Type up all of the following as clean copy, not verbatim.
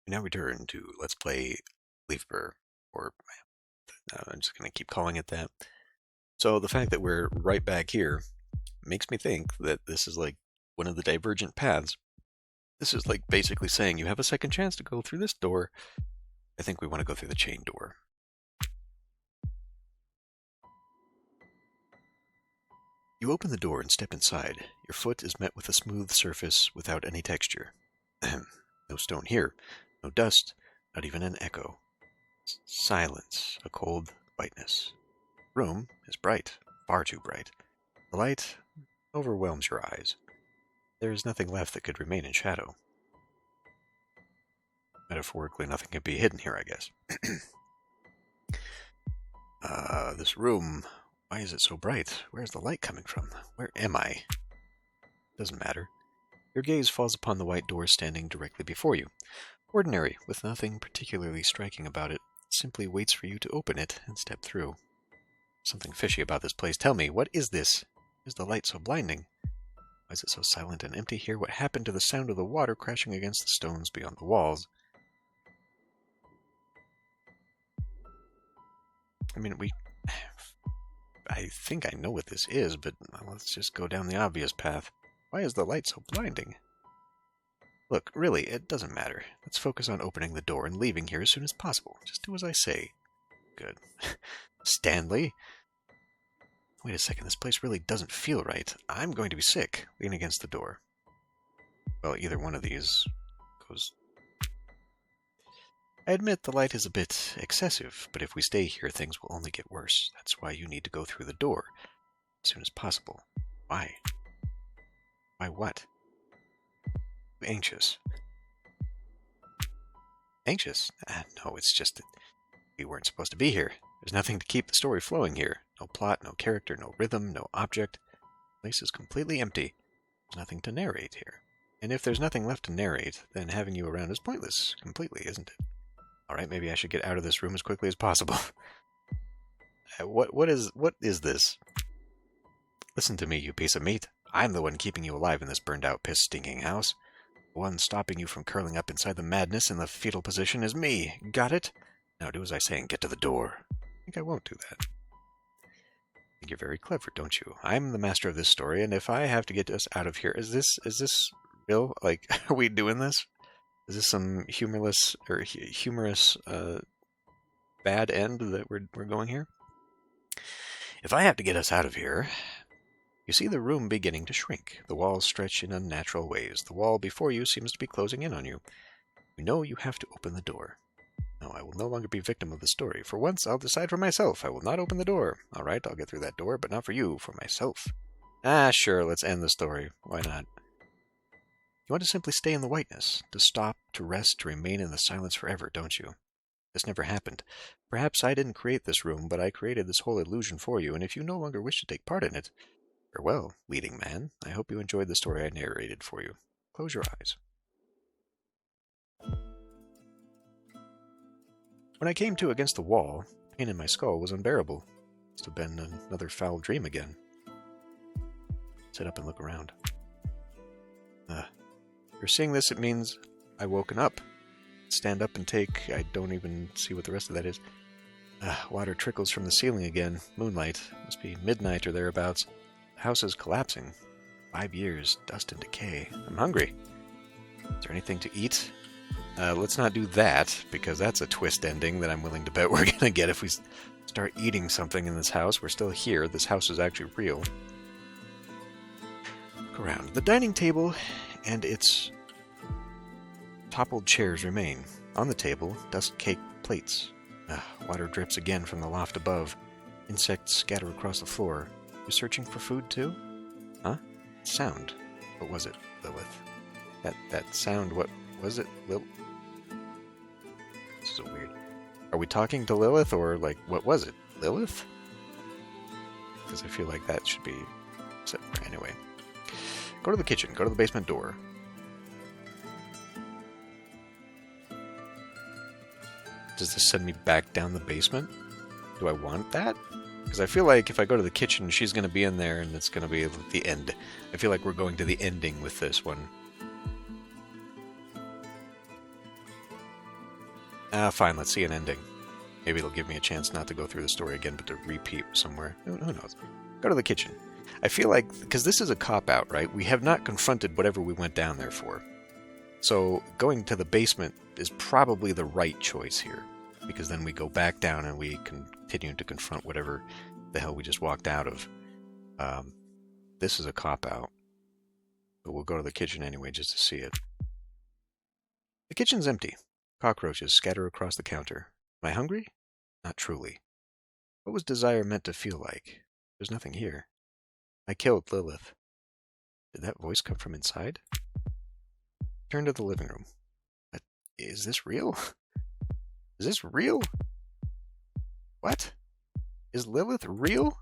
We now return to Let's Play Livber, or I'm just going to keep calling it that. So the fact that we're right back here makes me think that this is like one of the divergent paths. This is like basically saying you have a second chance to go through this door. I think we want to go through the chain door. You open the door and step inside. Your foot is met with a smooth surface without any texture. No stone here, no dust, not even an echo. Silence, a cold whiteness. Room is bright, far too bright. The light overwhelms your eyes. There is nothing left that could remain in shadow. Metaphorically, nothing can be hidden here, I guess. This room, why is it so bright? Where's the light coming from? Where am I? Doesn't matter. Your gaze falls upon the white door standing directly before you. Ordinary, with nothing particularly striking about it. It simply waits for you to open it and step through. Something fishy about this place. Tell me, what is this? Is the light so blinding? Why is it so silent and empty here? What happened to the sound of the water crashing against the stones beyond the walls? I mean, I think I know what this is, but let's just go down the obvious path. Why is the light so blinding? Look, really, it doesn't matter. Let's focus on opening the door and leaving here as soon as possible. Just do as I say. Good. Stanley? Wait a second, this place really doesn't feel right. I'm going to be sick. Lean against the door. Well, either one of these goes... I admit the light is a bit excessive, but if we stay here, things will only get worse. That's why you need to go through the door as soon as possible. Why? Why what? I'm anxious. Anxious? No, it's just that we weren't supposed to be here. There's nothing to keep the story flowing here. No plot, no character, no rhythm, no object. The place is completely empty. There's nothing to narrate here. And if there's nothing left to narrate, then having you around is pointless, completely, isn't it? Alright, maybe I should get out of this room as quickly as possible. What is this? Listen to me, you piece of meat. I'm the one keeping you alive in this burned-out, piss-stinking house. The one stopping you from curling up inside the madness in the fetal position is me. Got it? Now do as I say and get to the door. I think I won't do that. I think you're very clever, don't you? I'm the master of this story, and if I have to get us out of here... Is this real? Like, are we doing this? Is this some humorous bad end that we're going here? If I have to get us out of here... You see the room beginning to shrink. The walls stretch in unnatural ways. The wall before you seems to be closing in on you. You know you have to open the door. No, I will no longer be victim of the story. For once, I'll decide for myself. I will not open the door. All right, I'll get through that door, but not for you, for myself. Sure, let's end the story. Why not? You want to simply stay in the whiteness, to stop, to rest, to remain in the silence forever, don't you? This never happened. Perhaps I didn't create this room, but I created this whole illusion for you, and if you no longer wish to take part in it, farewell, leading man. I hope you enjoyed the story I narrated for you. Close your eyes. When I came to against the wall, the pain in my skull was unbearable. Must have been another foul dream again. Sit up and look around. If you're seeing this, it means I've woken up. Stand up and take... I don't even see what the rest of that is. Water trickles from the ceiling again. Moonlight. Must be midnight or thereabouts. The house is collapsing. 5 years. Dust and decay. I'm hungry. Is there anything to eat? Let's not do that, because that's a twist ending that I'm willing to bet we're going to get if we start eating something in this house. We're still here. This house is actually real. Look around. The dining table and its toppled chairs remain. On the table, dust-caked plates. Water drips again from the loft above. Insects scatter across the floor. You're searching for food, too? Huh? Sound. What was it, Lilith? That sound, what was it, Lil... This is so weird. Are we talking to Lilith, or, like, what was it? Lilith? Because I feel like that should be... Anyway. Go to the kitchen. Go to the basement door. Does this send me back down the basement? Do I want that? Because I feel like if I go to the kitchen, she's going to be in there, and it's going to be the end. I feel like we're going to the ending with this one. Fine, let's see an ending. Maybe it'll give me a chance not to go through the story again, but to repeat somewhere. Who knows? Go to the kitchen. I feel like, because this is a cop-out, right? We have not confronted whatever we went down there for. So going to the basement is probably the right choice here, because then we go back down and we continue to confront whatever the hell we just walked out of. This is a cop-out, but we'll go to the kitchen anyway just to see it. The kitchen's empty. Cockroaches scatter across the counter. Am I hungry? Not truly. What was desire meant to feel like? There's nothing here. I killed Lilith. Did that voice come from inside? Turn to the living room. But is this real? Is this real? What? Is Lilith real?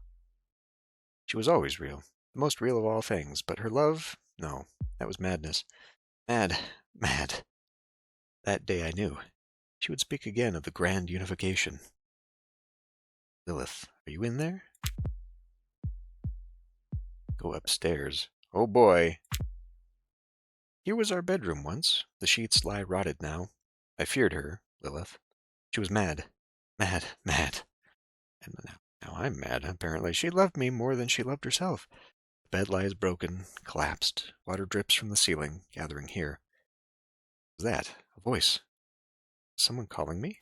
She was always real. The most real of all things. But her love? No. That was madness. Mad. Mad. That day I knew. She would speak again of the grand unification. Lilith, are you in there? Go upstairs. Oh boy. Here was our bedroom once. The sheets lie rotted now. I feared her, Lilith. She was mad. Mad. Mad. And now I'm mad, apparently. She loved me more than she loved herself. The bed lies broken, collapsed. Water drips from the ceiling, gathering here. What was that? A voice. Is someone calling me?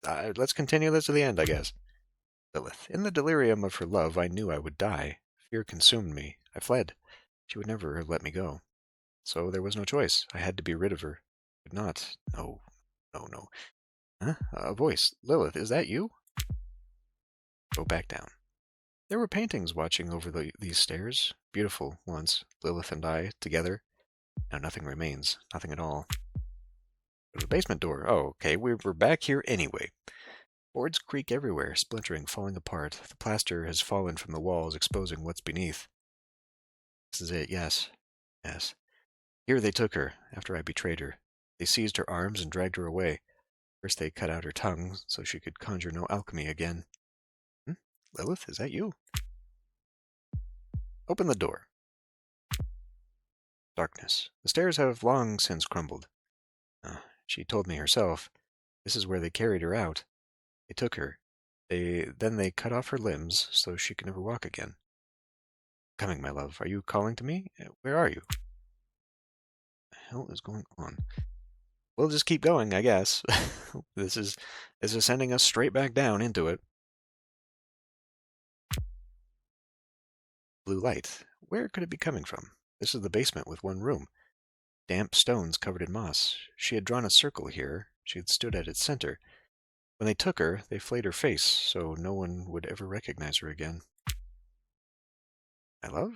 Let's continue this to the end, I guess. Lilith. In the delirium of her love, I knew I would die. Fear consumed me. I fled. She would never have let me go. So there was no choice. I had to be rid of her. Could not. No. No. Huh? A voice. Lilith, is that you? Go back down. There were paintings watching over these stairs. Beautiful once. Lilith and I, together. Now nothing remains. Nothing at all. Go to the basement door. Oh, okay. We're back here anyway. Boards creak everywhere, splintering, falling apart. The plaster has fallen from the walls, exposing what's beneath. This is it, yes. Yes. Here they took her, after I betrayed her. They seized her arms and dragged her away. First they cut out her tongue, so she could conjure no alchemy again. Lilith, is that you? Open the door. Darkness. The stairs have long since crumbled. She told me herself. This is where they carried her out. They took her. Then they cut off her limbs, so she could never walk again. Coming, my love. Are you calling to me? Where are you? What the hell is going on? We'll just keep going, I guess. This is sending us straight back down into it. Blue light. Where could it be coming from? This is the basement with one room. Damp stones covered in moss. She had drawn a circle here. She had stood at its center. When they took her, they flayed her face, so no one would ever recognize her again. My love?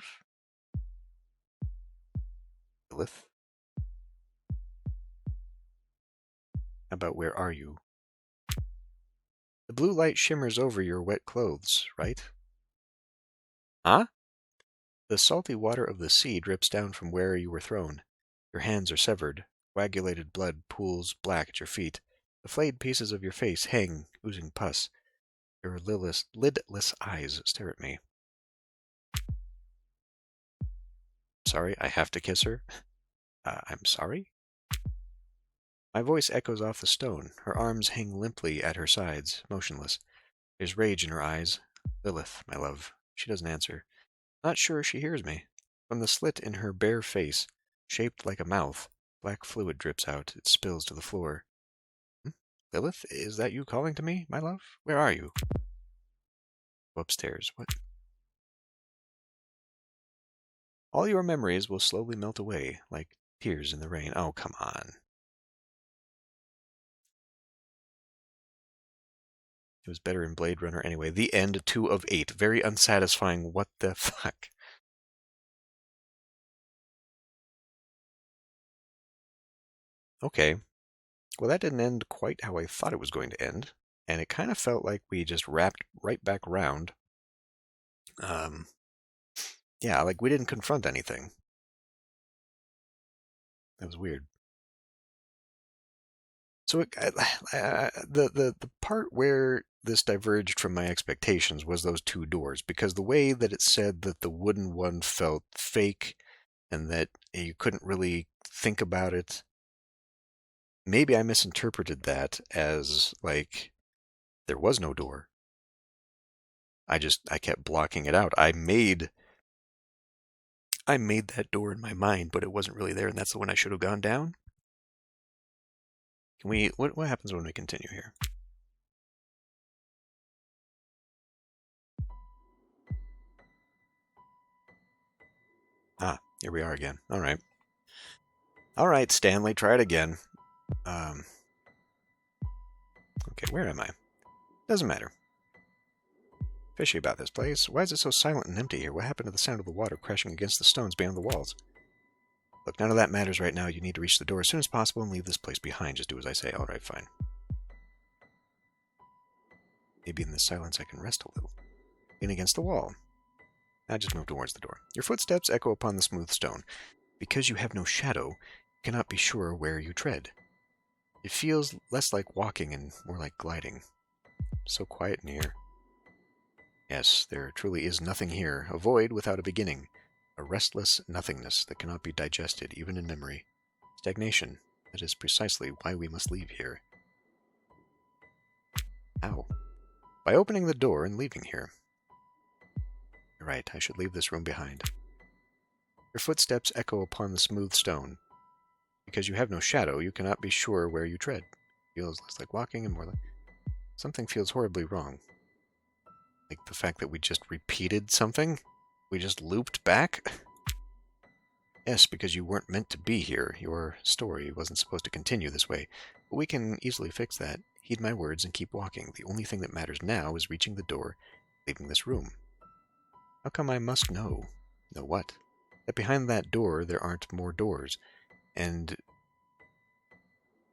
Lilith? How about where are you? The blue light shimmers over your wet clothes, right? Huh? The salty water of the sea drips down from where you were thrown. Your hands are severed. Coagulated blood pools black at your feet. The flayed pieces of your face hang, oozing pus. Your lidless eyes stare at me. Sorry, I have to kiss her? I'm sorry? My voice echoes off the stone. Her arms hang limply at her sides, motionless. There's rage in her eyes. Lilith, my love. She doesn't answer. Not sure she hears me. From the slit in her bare face, shaped like a mouth, black fluid drips out. It spills to the floor. Lilith, is that you calling to me, my love? Where are you? Go upstairs. What? All your memories will slowly melt away, like tears in the rain. Oh, come on. It was better in Blade Runner anyway. The end, 2 of 8. Very unsatisfying. What the fuck? Okay. Well, that didn't end quite how I thought it was going to end. And it kind of felt like we just wrapped right back around. Yeah, like we didn't confront anything. That was weird. So the part where this diverged from my expectations was those 2 doors, because the way that it said that the wooden one felt fake and that you couldn't really think about it, maybe I misinterpreted that as, like, there was no door. I kept blocking it out. I made that door in my mind, but it wasn't really there, and that's the one I should have gone down. What happens when we continue here? Ah, here we are again. All right. All right, Stanley, try it again. Okay, where am I? Doesn't matter. Fishy about this place. Why is it so silent and empty here? What happened to the sound of the water crashing against the stones beyond the walls? Look, none of that matters right now. You need to reach the door as soon as possible and leave this place behind. Just do as I say. All right, fine. Maybe in the silence I can rest a little. Lean against the wall. Now just move towards the door. Your footsteps echo upon the smooth stone. Because you have no shadow, you cannot be sure where you tread. It feels less like walking and more like gliding. So quiet in here. Yes, there truly is nothing here. A void without a beginning. A restless nothingness that cannot be digested, even in memory. Stagnation. That is precisely why we must leave here. How? By opening the door and leaving here. You're right, I should leave this room behind. Your footsteps echo upon the smooth stone. Because you have no shadow, you cannot be sure where you tread. It feels less like walking and more like... Something feels horribly wrong. Like the fact that we just repeated something? We just looped back? Yes, because you weren't meant to be here. Your story wasn't supposed to continue this way. But we can easily fix that. Heed my words and keep walking. The only thing that matters now is reaching the door, leaving this room. How come I must know? Know what? That behind that door there aren't more doors. And...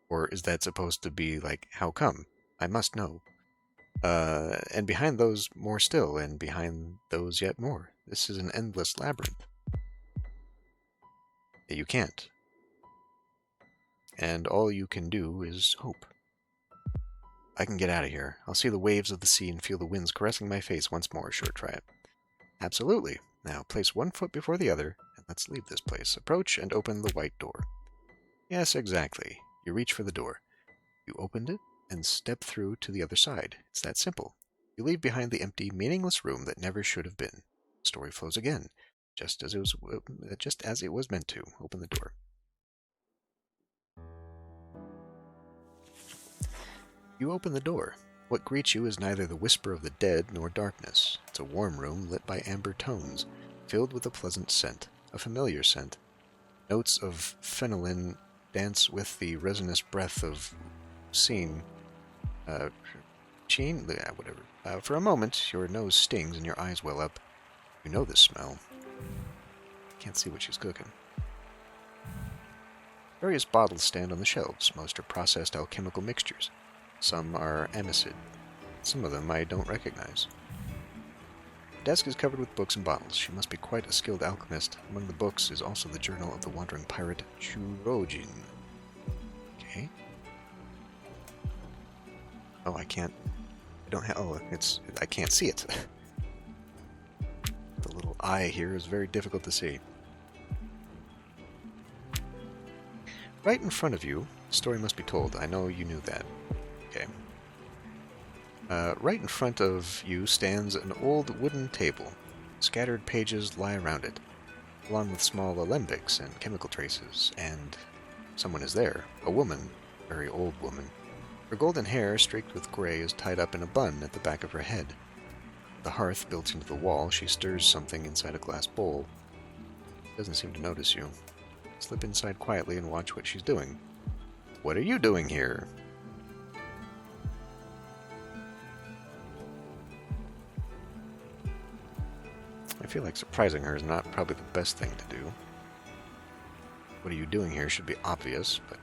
Or is that supposed to be like, how come? I must know. And behind those more still, and behind those yet more. This is an endless labyrinth. You can't. And all you can do is hope. I can get out of here. I'll see the waves of the sea and feel the winds caressing my face once more. Sure, try it. Absolutely. Now, place one foot before the other, and let's leave this place. Approach and open the white door. Yes, exactly. You reach for the door. You opened it, and step through to the other side. It's that simple. You leave behind the empty, meaningless room that never should have been. The story flows again, just as it was meant to. Open the door. You open the door. What greets you is neither the whisper of the dead nor darkness. It's a warm room lit by amber tones, filled with a pleasant scent, a familiar scent. Notes of phenolin dance with the resinous breath of Sheen? Whatever. For a moment, your nose stings and your eyes well up. You know this smell. Can't see what she's cooking. Various bottles stand on the shelves. Most are processed alchemical mixtures. Some are amicid. Some of them I don't recognize. The desk is covered with books and bottles. She must be quite a skilled alchemist. Among the books is also the journal of the wandering pirate Churojin. Okay. Oh, I can't... I don't have... Oh, I can't see it. The little eye here is very difficult to see. Right in front of you, the story must be told. I know you knew that. Okay. Right in front of you stands an old wooden table. Scattered pages lie around it, along with small alembics and chemical traces, and someone is there. A woman, a very old woman. Her golden hair, streaked with gray, is tied up in a bun at the back of her head. The hearth built into the wall, she stirs something inside a glass bowl. She doesn't seem to notice you. Slip inside quietly and watch what she's doing. What are you doing here? I feel like surprising her is not probably the best thing to do. What are you doing here should be obvious, but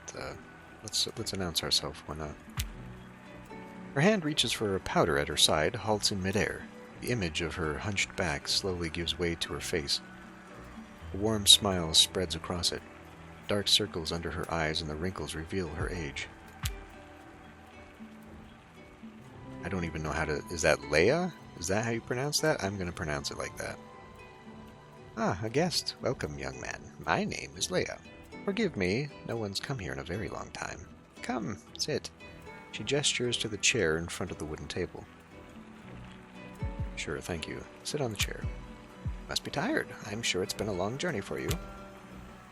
let's announce ourselves, why not? Her hand reaches for a powder at her side, halts in midair. The image of her hunched back slowly gives way to her face. A warm smile spreads across it. Dark circles under her eyes and the wrinkles reveal her age. I don't even know how to... Is that Leia? Is that how you pronounce that? I'm going to pronounce it like that. Ah, a guest. Welcome, young man. My name is Leia. Forgive me, no one's come here in a very long time. Come, sit. She gestures to the chair in front of the wooden table. Sure, thank you. Sit on the chair. Must be tired. I'm sure it's been a long journey for you.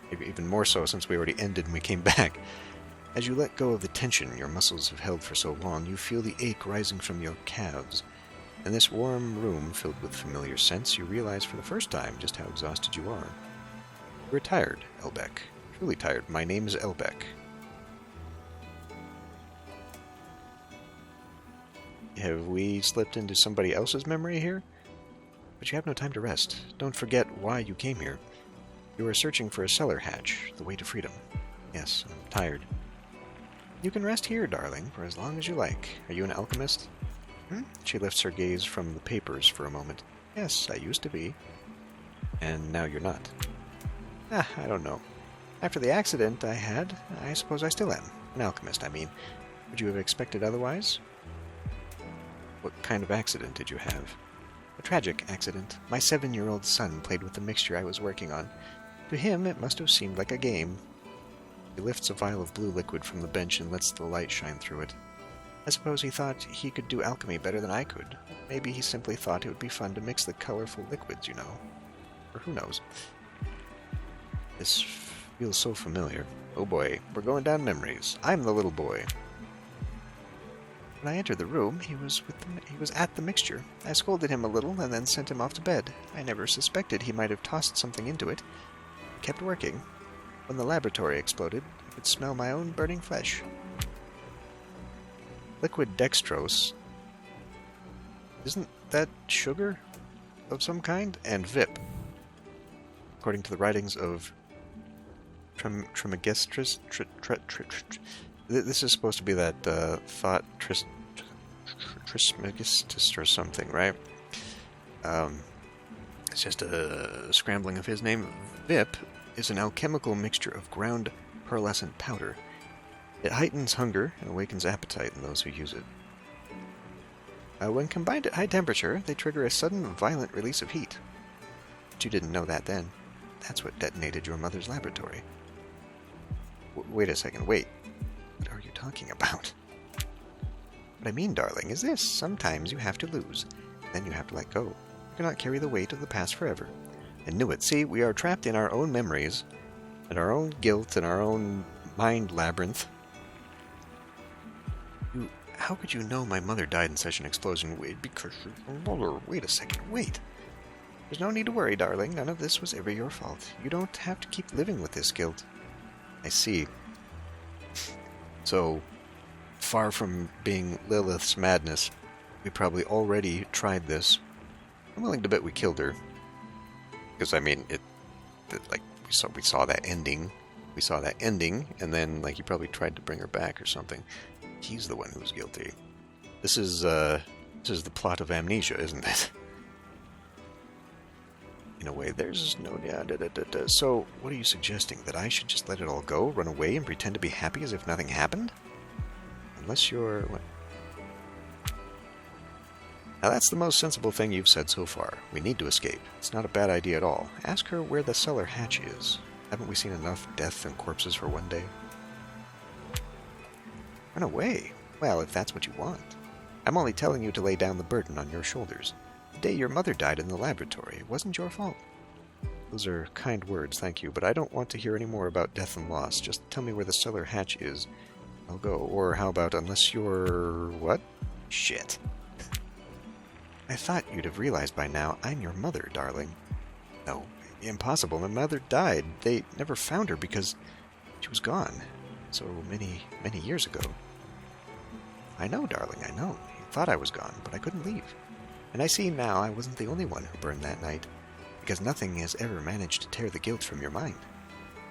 Maybe even more so since we already ended and we came back. As you let go of the tension your muscles have held for so long, you feel the ache rising from your calves. In this warm room filled with familiar scents, you realize for the first time just how exhausted you are. You're tired, Elbeck. Truly tired. My name is Elbeck. Have we slipped into somebody else's memory here? But you have no time to rest. Don't forget why you came here. You are searching for a cellar hatch, the way to freedom. Yes, I'm tired. You can rest here, darling, for as long as you like. Are you an alchemist? She lifts her gaze from the papers for a moment. Yes, I used to be. And now you're not. I don't know. After the accident I had, I suppose I still am. An alchemist, I mean. Would you have expected otherwise? What kind of accident did you have? A tragic accident. My 7-year-old son played with the mixture I was working on. To him, it must have seemed like a game. He lifts a vial of blue liquid from the bench and lets the light shine through it. I suppose he thought he could do alchemy better than I could. Maybe he simply thought it would be fun to mix the colorful liquids, you know. Or who knows. This feels so familiar. Oh boy, we're going down memories. I'm the little boy. When I entered the room, he was at the mixture. I scolded him a little and then sent him off to bed. I never suspected he might have tossed something into it. It kept working. When the laboratory exploded, I could smell my own burning flesh. Liquid dextrose. Isn't that sugar of some kind? And VIP. According to the writings of Trismegistus. This is supposed to be that thought Trismegistus or something, right? It's just a scrambling of his name. VIP is an alchemical mixture of ground pearlescent powder. It heightens hunger and awakens appetite in those who use it. When combined at high temperature, they trigger a sudden, violent release of heat. But you didn't know that then. That's what detonated your mother's laboratory. Wait a second, wait. What are you talking about? What I mean, darling, is this. Sometimes you have to lose. Then you have to let go. You cannot carry the weight of the past forever. I knew it. See, we are trapped in our own memories, and our own guilt, and our own mind labyrinth. How could you know my mother died in such an explosion? Because your mother... Wait a second, wait. There's no need to worry, darling. None of this was ever your fault. You don't have to keep living with this guilt. I see. So, far from being Lilith's madness, we probably already tried this. I'm willing to bet we killed her. Because, I mean, like, we saw that ending. We saw that ending, and then, like, he probably tried to bring her back or something. He's the one who's guilty. This is the plot of Amnesia, isn't it? In a way, there's no... So, what are you suggesting? That I should just let it all go, run away, and pretend to be happy as if nothing happened? Unless you're... What? Now that's the most sensible thing you've said so far. We need to escape. It's not a bad idea at all. Ask her where the cellar hatch is. Haven't we seen enough death and corpses for one day? Run away? Well, if that's what you want. I'm only telling you to lay down the burden on your shoulders. The day your mother died in the laboratory, it wasn't your fault. Those are kind words, thank you, but I don't want to hear any more about death and loss. Just tell me where the cellar hatch is. I'll go. Or how about, unless you're... what? Shit. I thought you'd have realized by now I'm your mother, darling. No, impossible. My mother died. They never found her because she was gone. So many years ago. I know, darling, I know. You thought I was gone, but I couldn't leave. And I see now I wasn't the only one who burned that night, because nothing has ever managed to tear the guilt from your mind.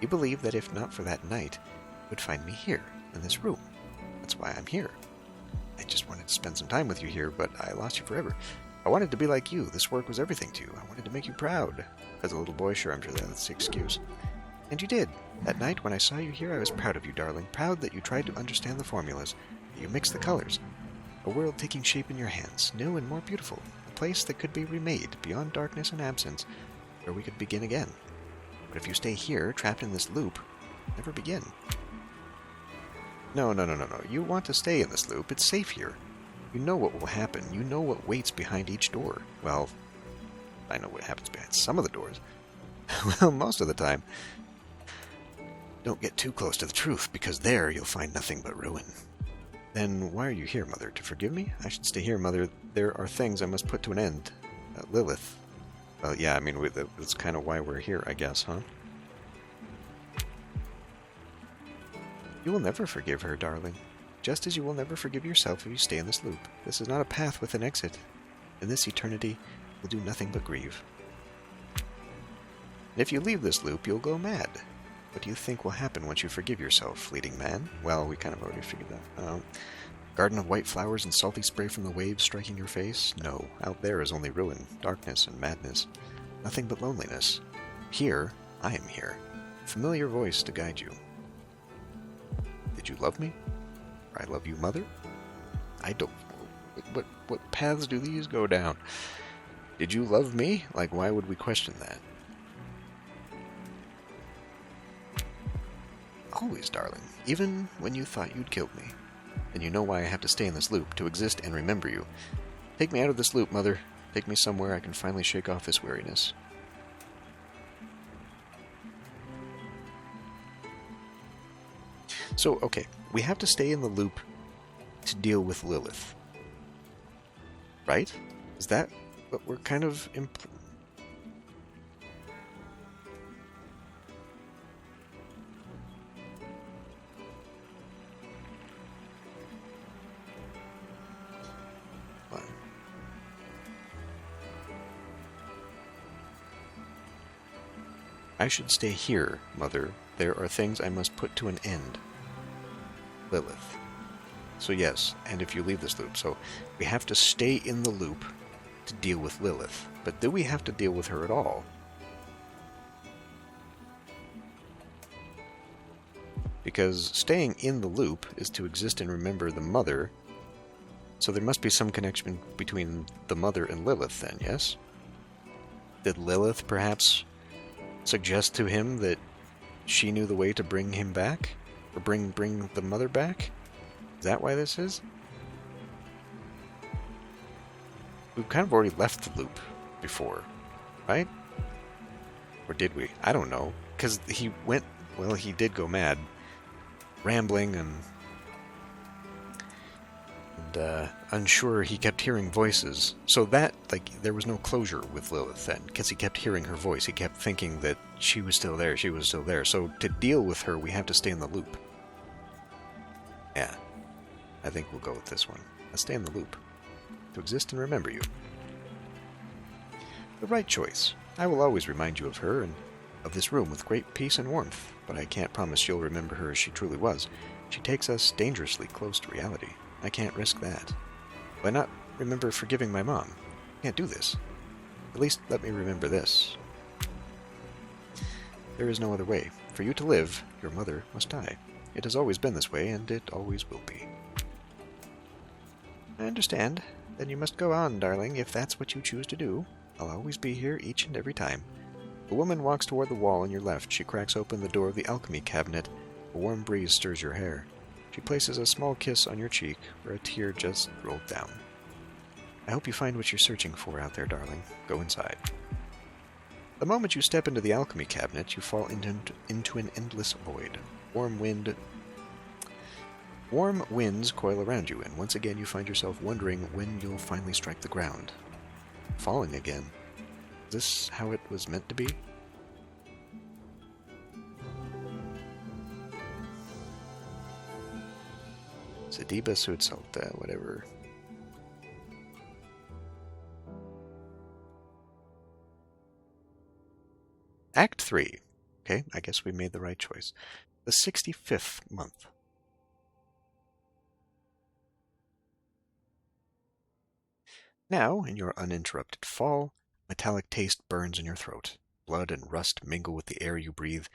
You believe that if not for that night, you would find me here, in this room. That's why I'm here. I just wanted to spend some time with you here, but I lost you forever. I wanted to be like you. This work was everything to you. I wanted to make you proud. As a little boy, sure, I'm sure that's the excuse. And you did. That night when I saw you here, I was proud of you, darling. Proud that you tried to understand the formulas. That you mixed the colors. A world taking shape in your hands, new and more beautiful. A place that could be remade, beyond darkness and absence, where we could begin again. But if you stay here, trapped in this loop, you'll never begin. No, no, no, no, no. You want to stay in this loop. It's safe here. You know what will happen. You know what waits behind each door. Well, I know what happens behind some of the doors. Well, most of the time. Don't get too close to the truth, because there you'll find nothing but ruin. Then why are you here, Mother? To forgive me? I should stay here, Mother. There are things I must put to an end. Lilith. Well, yeah, I mean, that's kind of why we're here, I guess, huh? You will never forgive her, darling. Just as you will never forgive yourself if you stay in this loop. This is not a path with an exit. In this eternity, you'll do nothing but grieve. And if you leave this loop, you'll go mad. What do you think will happen once you forgive yourself, fleeting man? Well, we kind of already figured that. Garden of white flowers and salty spray from the waves striking your face? No, out there is only ruin, darkness, and madness. Nothing but loneliness. Here, I am here. Familiar voice to guide you. Did you love me? Or I love you, Mother? I don't... What paths do these go down? Did you love me? Like, why would we question that? Always, darling, even when you thought you'd killed me. And you know why I have to stay in this loop, to exist and remember you. Take me out of this loop, Mother. Take me somewhere I can finally shake off this weariness. So, okay, we have to stay in the loop to deal with Lilith. Right? Is that what we're kind of... I should stay here, Mother. There are things I must put to an end. Lilith. So yes, and if you leave this loop. So we have to stay in the loop to deal with Lilith. But do we have to deal with her at all? Because staying in the loop is to exist and remember the Mother. So there must be some connection between the Mother and Lilith then, yes? Did Lilith perhaps suggest to him that she knew the way to bring him back? Or bring the Mother back? Is that why this is? We've kind of already left the loop before, right? Or did we? I don't know. Because he went... Well, he did go mad. Rambling and unsure. He kept hearing voices. So that, like, there was no closure with Lilith then, because he kept hearing her voice. He kept thinking that she was still there, she was still there. So to deal with her, we have to stay in the loop. Yeah, I think we'll go with this one. Let's stay in the loop. To exist and remember you. The right choice. I will always remind you of her and of this room with great peace and warmth, but I can't promise you'll remember her as she truly was. She takes us dangerously close to reality. I can't risk that. Why not remember forgiving my mom? I can't do this. At least let me remember this. There is no other way. For you to live, your mother must die. It has always been this way, and it always will be. I understand. Then you must go on, darling, if that's what you choose to do. I'll always be here each and every time. The woman walks toward the wall on your left. She cracks open the door of the alchemy cabinet. A warm breeze stirs your hair. She places a small kiss on your cheek, where a tear just rolled down. I hope you find what you're searching for out there, darling. Go inside. The moment you step into the alchemy cabinet, you fall into an endless void. Warm winds coil around you, and once again you find yourself wondering when you'll finally strike the ground. Falling again. Is this how it was meant to be? Sediba Suitsalta, whatever. Act 3. Okay, I guess we made the right choice. The 65th month. Now, in your uninterrupted fall, metallic taste burns in your throat. Blood and rust mingle with the air you breathe.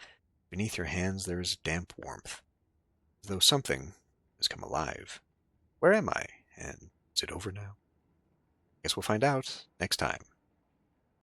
Beneath your hands there is damp warmth, as though something has come alive. Where am I? And is it over now? Guess we'll find out next time.